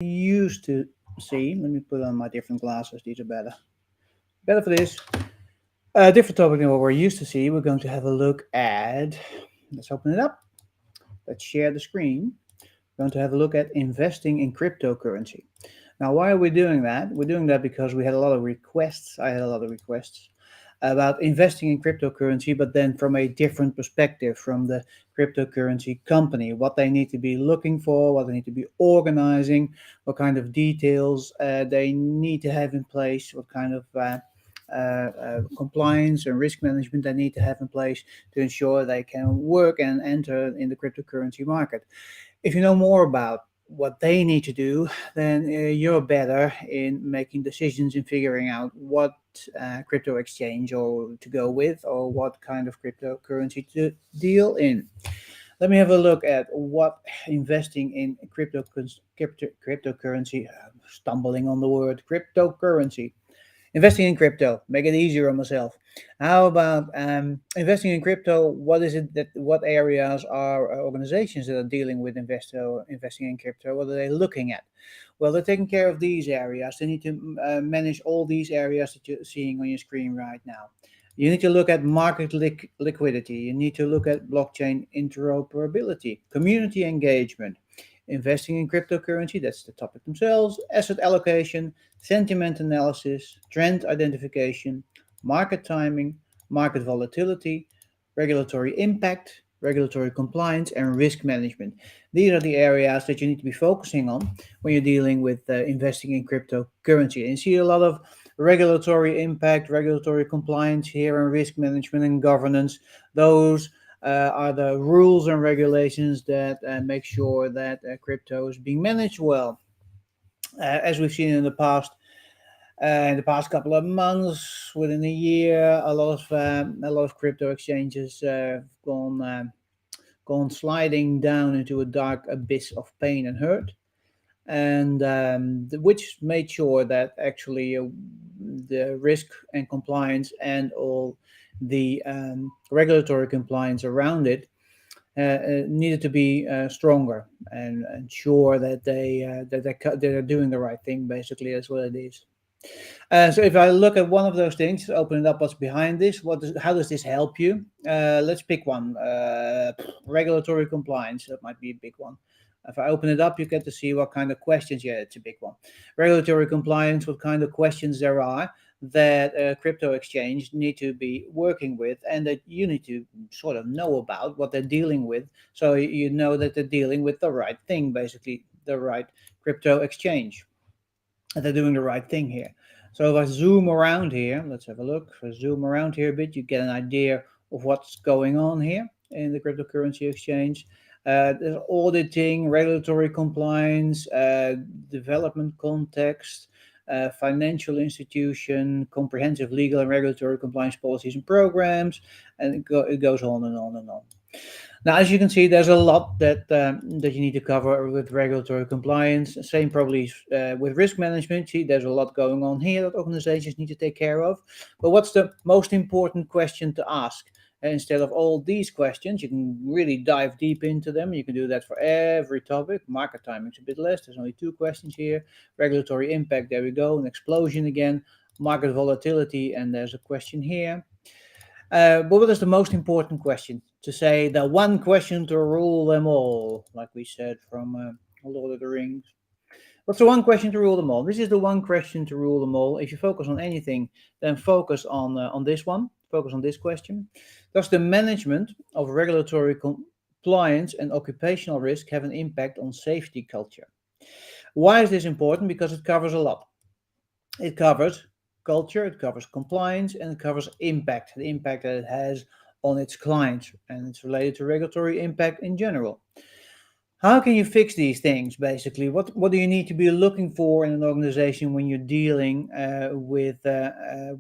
used to see. Let me put on my different glasses. These are better. Better for this. A different topic than what we're used to see. We're going to have a look at. Let's open it up. Let's share the screen. We're going to have a look at investing in cryptocurrency. Now, why are we doing that? We're doing that because we had a lot of requests. I had a lot of requests about investing in cryptocurrency, but then from a different perspective, from the cryptocurrency company, what they need to be looking for, what they need to be organizing, what kind of details they need to have in place, what kind of compliance and risk management they need to have in place to ensure they can work and enter in the cryptocurrency market. If you know more about what they need to do, then you're better in making decisions and figuring out what crypto exchange or to go with or what kind of cryptocurrency to deal in. Let me have a look at what investing in cryptocurrency, stumbling on the word cryptocurrency. Investing in crypto, make it easier on myself. How about investing in crypto? What is it that what areas are organizations that are dealing with investing in crypto? What are they looking at? Well, they're taking care of these areas. They need to manage all these areas that you're seeing on your screen right now. You need to look at market liquidity. You need to look at blockchain interoperability, community engagement, investing in cryptocurrency, that's the topic themselves, asset allocation, sentiment analysis, trend identification, market timing, market volatility, regulatory impact, regulatory compliance, and risk management. These are the areas that you need to be focusing on when you're dealing with investing in cryptocurrency. And you see a lot of regulatory impact, regulatory compliance here, and risk management and governance. Those are the rules and regulations that make sure that crypto is being managed well. As we've seen in the past couple of months, within a year, a lot of crypto exchanges have gone sliding down into a dark abyss of pain and hurt, and which made sure that actually the risk and compliance and all the regulatory compliance around it needed to be stronger and ensure that they're doing the right thing. Basically, that's what it is. So if I look at one of those things, open it up, what's behind this? How does this help you? Let's pick one. Regulatory compliance. That might be a big one. If I open it up, you get to see what kind of questions. Yeah, it's a big one. Regulatory compliance. What kind of questions there are that a crypto exchange need to be working with, and that you need to sort of know about what they're dealing with, so you know that they're dealing with the right thing, basically the right crypto exchange, and they're doing the right thing here. So if I zoom around here, let's have a look. If I zoom around here a bit, you get an idea of what's going on here in the cryptocurrency exchange. There's auditing, regulatory compliance, development context, financial institution, comprehensive legal and regulatory compliance policies and programs, and it goes on and on and on. Now, as you can see, there's a lot that you need to cover with regulatory compliance. Same probably with risk management. See, there's a lot going on here that organizations need to take care of. But what's the most important question to ask? And instead of all these questions, you can really dive deep into them. You can do that for every topic. Market timing's a bit less. There's only 2 questions here. Regulatory impact, there we go. An explosion again. Market volatility, and there's a question here. But what is the most important question? To say the one question to rule them all, like we said from Lord of the Rings. What's the one question to rule them all? This is the one question to rule them all. If you focus on anything, then focus on this one. Focus on this question. Does the management of regulatory compliance and occupational risk have an impact on safety culture? Why is this important? Because it covers a lot. It covers culture, it covers compliance, and it covers impact, the impact that it has on its clients, and it's related to regulatory impact in general. How can you fix these things, basically? What do you need to be looking for in an organization when you're dealing with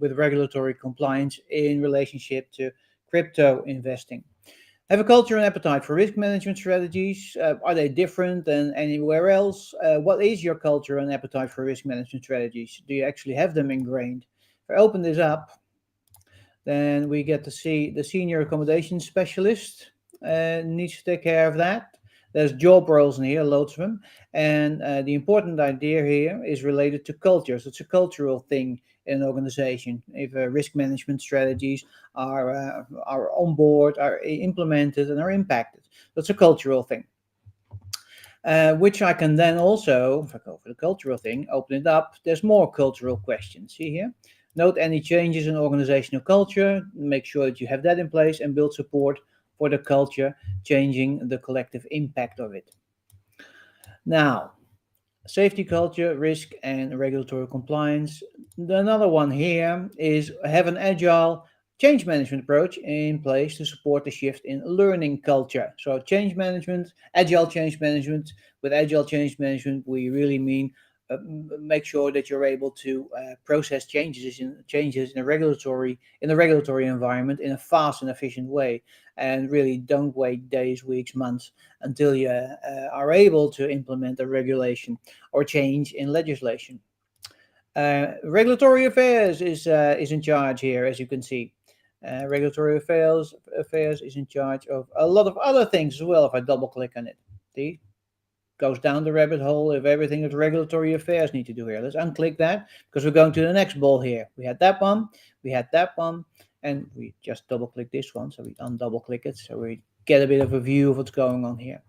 regulatory compliance in relationship to crypto investing? Have a culture and appetite for risk management strategies. Are they different than anywhere else? What is your culture and appetite for risk management strategies? Do you actually have them ingrained? If I open this up, then we get to see the senior accommodation specialist needs to take care of that. There's job roles in here, loads of them, and the important idea here is related to culture. So it's a cultural thing in an organization. If risk management strategies are on board, are implemented, and are impacted, that's a cultural thing. Which I can then also, if I go for the cultural thing, open it up. There's more cultural questions. See here? Note any changes in organizational culture, make sure that you have that in place, and build support for the culture, changing the collective impact of it. Now, safety culture, risk, and regulatory compliance. Another one here is have an agile change management approach in place to support the shift in learning culture. So, change management, agile change management. With agile change management, we really mean make sure that you're able to process changes in a regulatory environment in a fast and efficient way, and really don't wait days, weeks, months until you are able to implement a regulation or change in legislation. Regulatory affairs is in charge here, as you can see. Regulatory affairs is in charge of a lot of other things as well. If I double click on it, see, goes down the rabbit hole of everything that regulatory affairs need to do here. Let's unclick that because we're going to the next ball here. We had that one, we had that one, and we just double click this one, so we undouble click it, so we get a bit of a view of what's going on here.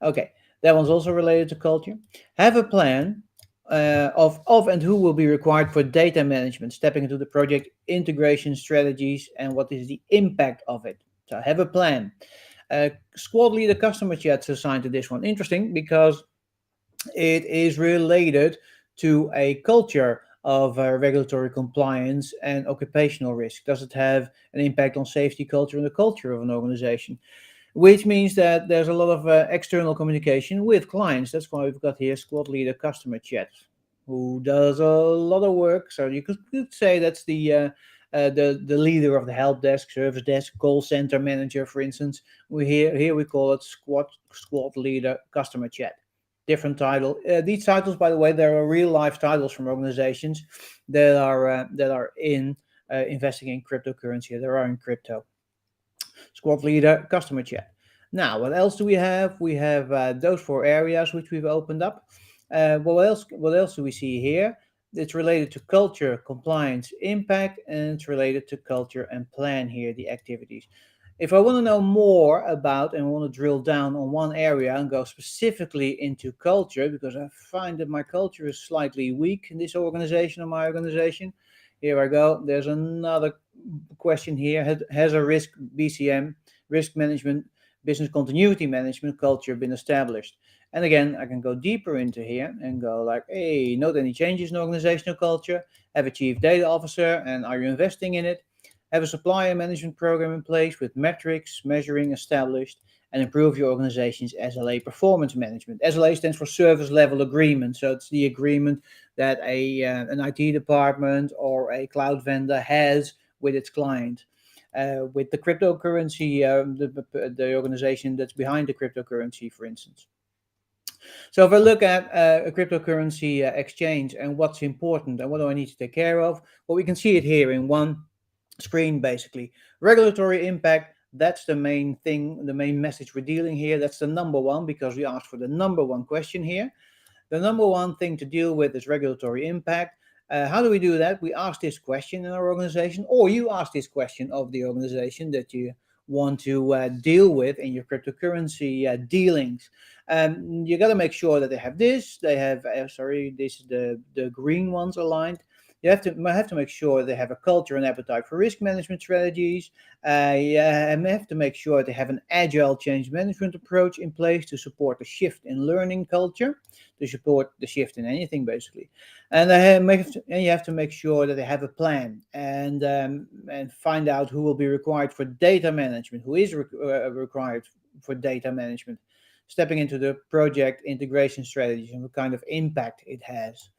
Okay, that one's also related to culture. Have a plan of and who will be required for data management, stepping into the project integration strategies, and what is the impact of it. So have a plan. Squad leader customer chats assigned to this one. Interesting because it is related to a culture of regulatory compliance and occupational risk. Does it have an impact on safety culture and the culture of an organization? Which means that there's a lot of external communication with clients. That's why we've got here squad leader customer chat, who does a lot of work. So you could say that's the leader of the help desk, service desk, call center manager, for instance. Here we call it squad leader customer chat. Different title. These titles, by the way, there are real life titles from organizations that are in investing in cryptocurrency. There are in crypto. Squad leader, customer chat. Now, what else do we have? We have those four areas which we've opened up. What else? What else do we see here? It's related to culture, compliance, impact, and it's related to culture and plan here, the activities. If I want to know more about and want to drill down on one area and go specifically into culture, because I find that my culture is slightly weak in this organization or my organization, here I go. There's another question here. Has a risk management, business continuity management culture been established? And again, I can go deeper into here and go like, hey, note any changes in organizational culture? Have a chief data officer, and are you investing in it? Have a supplier management program in place with metrics, measuring established, and improve your organization's SLA performance management. SLA stands for service level agreement. So it's the agreement that an IT department or a cloud vendor has with its client. With the cryptocurrency, the organization that's behind the cryptocurrency, for instance. So if I look at a cryptocurrency exchange and what's important and what do I need to take care of, well, we can see it here in one screen, basically. Regulatory impact, that's the main thing, the main message we're dealing here. That's the number one, because we asked for the number one question here. The number one thing to deal with is regulatory impact. How do we do that? We ask this question in our organization, or you ask this question of the organization that you want to deal with in your cryptocurrency dealings. You got to make sure that they have this. They have, this is the green ones aligned. You have to make sure they have a culture and appetite for risk management strategies. You have to make sure they have an agile change management approach in place to support the shift in learning culture, to support the shift in anything, basically. And you have to make sure that they have a plan and find out who will be required for data management, who is required for data management, stepping into the project integration strategies and what kind of impact it has.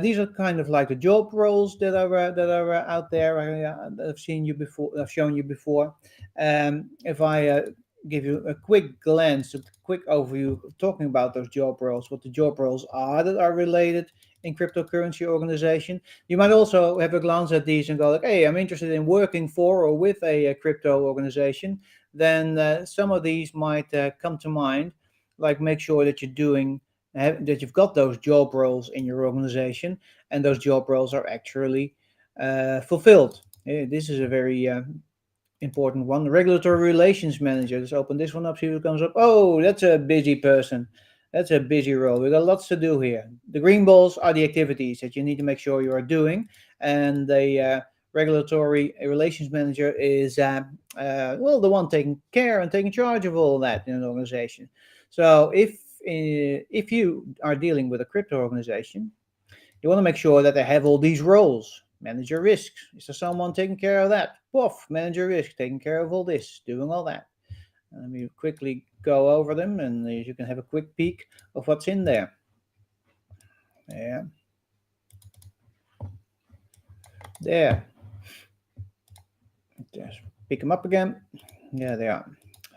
These are kind of like the job roles that are out there. I've seen you before. I've shown you before. If I give you a quick glance, a quick overview, talking about those job roles, what the job roles are that are related in cryptocurrency organization. You might also have a glance at these and go like, hey, I'm interested in working for or with a crypto organization. Then some of these might come to mind. like make sure that that you've got those job roles in your organization, and those job roles are actually fulfilled. This is a very important one. Regulatory relations manager. Let's open this one up, see what comes up. Oh, that's a busy person. That's a busy role. We got lots to do here. The green balls are the activities that you need to make sure you are doing, and the regulatory relations manager is well, the one taking care and taking charge of all that in an organization. So if you are dealing with a crypto organization, you want to make sure that they have all these roles. Manage your risks. Is there someone taking care of that? Poof, manage your risk, taking care of all this, doing all that. Let me quickly go over them, and you can have a quick peek of what's in there. Yeah, there. Just pick them up again. Yeah, they are.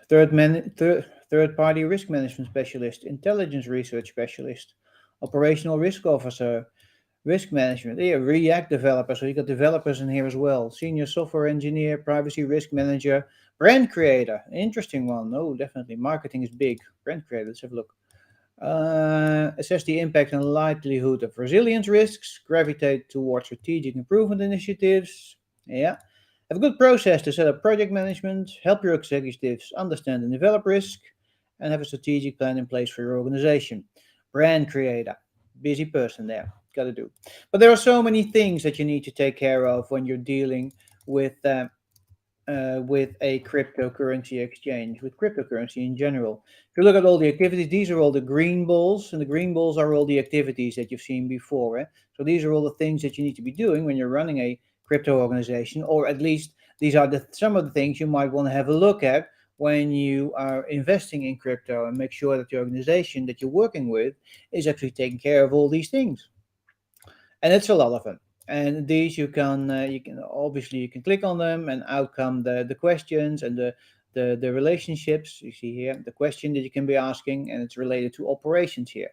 Third party risk management specialist, intelligence research specialist, operational risk officer, risk management. Yeah, React developer. So you got developers in here as well. Senior software engineer, privacy risk manager, brand creator. Interesting one. No, definitely. Marketing is big. Brand creator. Let's have a look. Assess the impact and likelihood of resilience risks. Gravitate towards strategic improvement initiatives. Yeah. Have a good process to set up project management. Help your executives understand and develop risk. And have a strategic plan in place for your organization. Brand creator. Busy person there. Got to do. But there are so many things that you need to take care of when you're dealing with a cryptocurrency exchange, with cryptocurrency in general. If you look at all the activities, these are all the green balls, and the green balls are all the activities that you've seen before. So these are all the things that you need to be doing when you're running a crypto organization, or at least these are some of the things you might want to have a look at when you are investing in crypto, and make sure that the organization that you're working with is actually taking care of all these things. And it's a lot of them. And these you can obviously you can click on them, and out come the questions and the relationships you see here, the question that you can be asking, and it's related to operations here.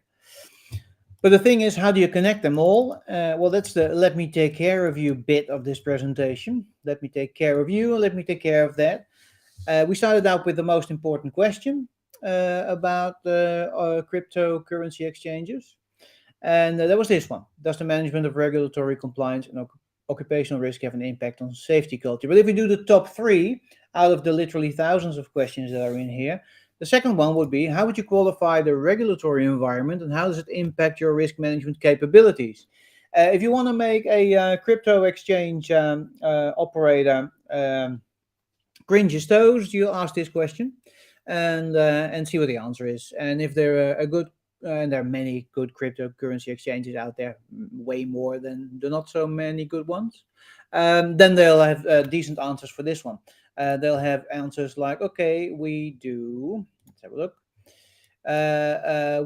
But the thing is, how do you connect them all? Well, that's the let me take care of you bit of this presentation. Let me take care of you, let me take care of that. We started out with the most important question about cryptocurrency exchanges. And there was this one. Does the management of regulatory compliance and occupational risk have an impact on safety culture? But if we do the top three out of the literally thousands of questions that are in here, the second one would be, how would you qualify the regulatory environment, and how does it impact your risk management capabilities? If you want to make a crypto exchange operator cringe his toes, you ask this question, and see what the answer is. And if they're a good and there are many good cryptocurrency exchanges out there, way more than the not so many good ones. Then they'll have decent answers for this one. They'll have answers like, okay, we do. Let's have a look.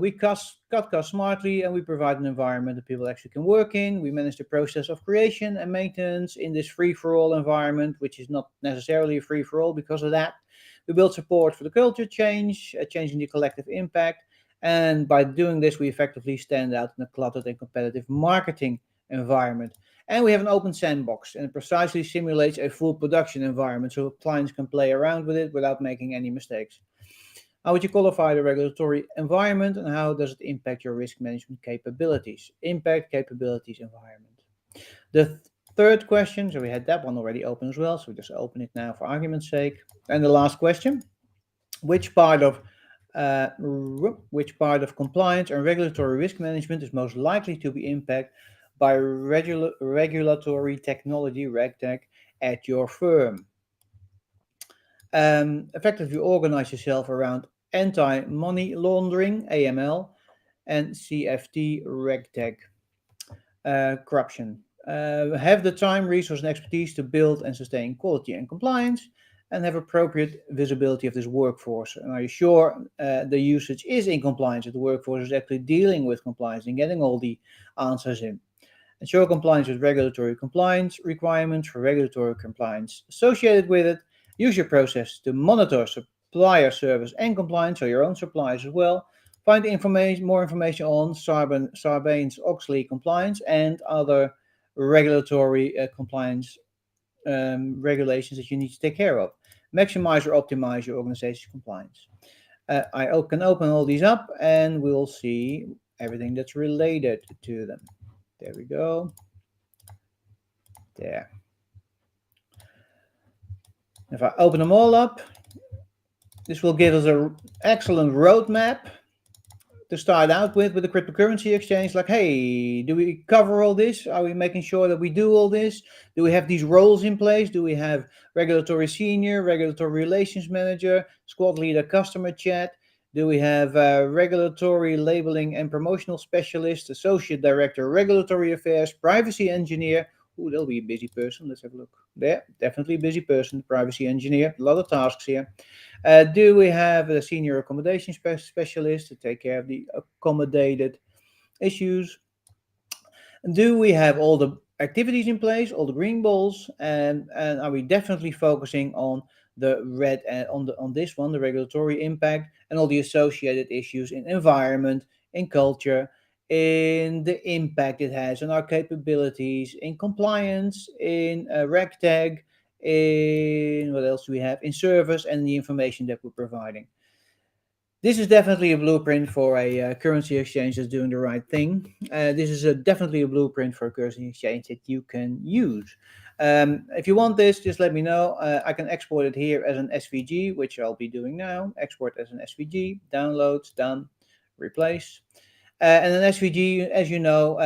We cut costs smartly, and we provide an environment that people actually can work in. We manage the process of creation and maintenance in this free-for-all environment, which is not necessarily a free-for-all because of that. We build support for the culture change, changing the collective impact. And by doing this, we effectively stand out in a cluttered and competitive marketing environment. And we have an open sandbox, and it precisely simulates a full production environment so clients can play around with it without making any mistakes. How would you qualify the regulatory environment, and how does it impact your risk management capabilities? Impact, capabilities, environment. The third question, so we had that one already open as well, so we just open it now for argument's sake. And the last question, which part of compliance and regulatory risk management is most likely to be impacted by regulatory technology, RegTech, at your firm? Effectively organize yourself around anti-money laundering, AML, and CFT, RegTech, corruption. Have the time, resource, and expertise to build and sustain quality and compliance, and have appropriate visibility of this workforce. And are you sure the usage is in compliance, that the workforce is actually dealing with compliance and getting all the answers in? Ensure compliance with regulatory compliance requirements for regulatory compliance associated with it. Use your process to monitor supplier service and compliance, so your own suppliers as well. Find more information on Sarbanes-Oxley compliance and other regulatory compliance regulations that you need to take care of. Maximize or optimize your organization's compliance. I can open all these up and we'll see everything that's related to them. There we go. There. If I open them all up, this will give us an excellent roadmap to start out with the cryptocurrency exchange. Like, hey, do we cover all this? Are we making sure that we do all this? Do we have these roles in place? Do we have regulatory senior, regulatory relations manager, squad leader, customer chat? Do we have regulatory labeling and promotional specialist, associate director, regulatory affairs, privacy engineer? Ooh, they'll be a busy person. Let's have a look. There, definitely a busy person, privacy engineer. A lot of tasks here. Do we have a senior accommodation specialist to take care of the accommodated issues? Do we have all the activities in place, all the green balls, and are we definitely focusing on the red and on this one, the regulatory impact and all the associated issues in environment, in culture, in the impact it has on our capabilities, in compliance, in RegTag, in what else do we have, in service and the information that we're providing. This is definitely a blueprint for a currency exchange that's doing the right thing. This is definitely a blueprint for a currency exchange that you can use. If you want this, just let me know. I can export it here as an SVG, which I'll be doing now. Export as an SVG, downloads, done, replace. And an SVG, as you know,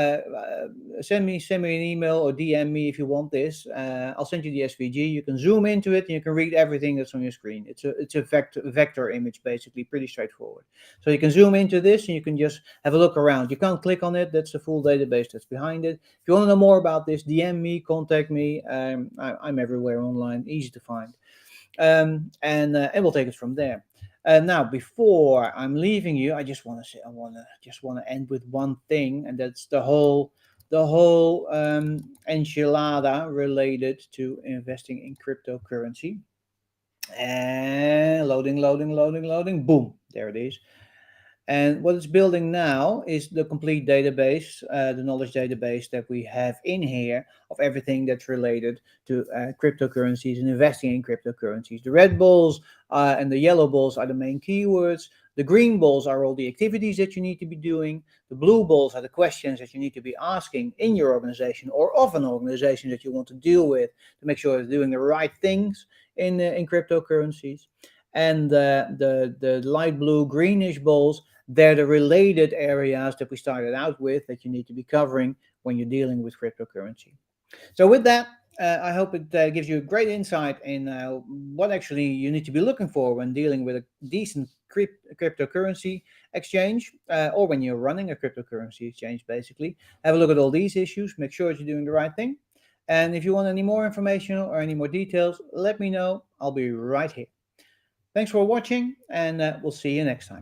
send me an email or DM me if you want this. I'll send you the SVG. You can zoom into it and you can read everything that's on your screen. It's a vector image, basically, pretty straightforward. So you can zoom into this and you can just have a look around. You can't click on it. That's the full database that's behind it. If you want to know more about this, DM me, contact me. I'm everywhere online, easy to find. And we'll take it from there. Now, before I'm leaving you, I just want to say just want to end with one thing, and that's the whole enchilada related to investing in cryptocurrency. And loading, boom, there it is. And what it's building now is the complete database, the knowledge database that we have in here of everything that's related to cryptocurrencies and investing in cryptocurrencies. The red balls and the yellow balls are the main keywords. The green balls are all the activities that you need to be doing. The blue balls are the questions that you need to be asking in your organization or of an organization that you want to deal with to make sure it's doing the right things in cryptocurrencies. And the light blue greenish balls, they're the related areas that we started out with that you need to be covering when you're dealing with cryptocurrency. So with that, I hope it gives you a great insight in what actually you need to be looking for when dealing with a decent cryptocurrency exchange, or when you're running a cryptocurrency exchange, basically. Have a look at all these issues, make sure that you're doing the right thing. And if you want any more information or any more details, let me know. I'll be right here. Thanks for watching, and we'll see you next time.